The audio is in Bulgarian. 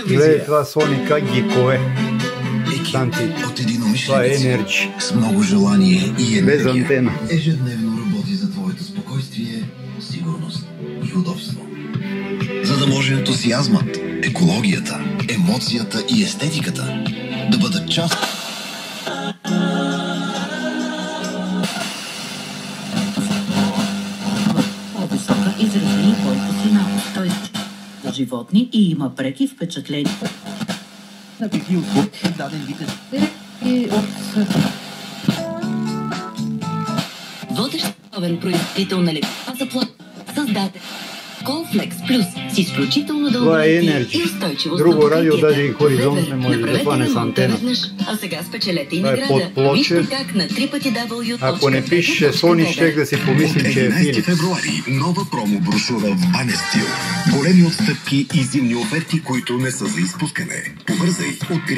Гледай това Сони как ги кове. Санти. Това е енерджи. С много желание и енергия. Без антена. Ежедневно работи за твоето спокойствие, сигурност и удобство. За да може ентусиазмът, екологията, емоцията и естетиката да бъдат част по-висока изрази който си на той за животни и има преки впечатления. Да би бил даден вид и от водещ производител на лекарства за плод. Създате Колфлекс Плюс с изключително дълго и устойчивост. Друго радио, даже и Хоризонт не може да хване с антена. А сега спечелете и това награда. е подплоче. Ако не пише Сони, щех да си помислим, че е Филипс. февруари нова промо брошура в Баня Стил. Големи отстъпки и зимни оферти, които не са за изпускане. Побързай, откри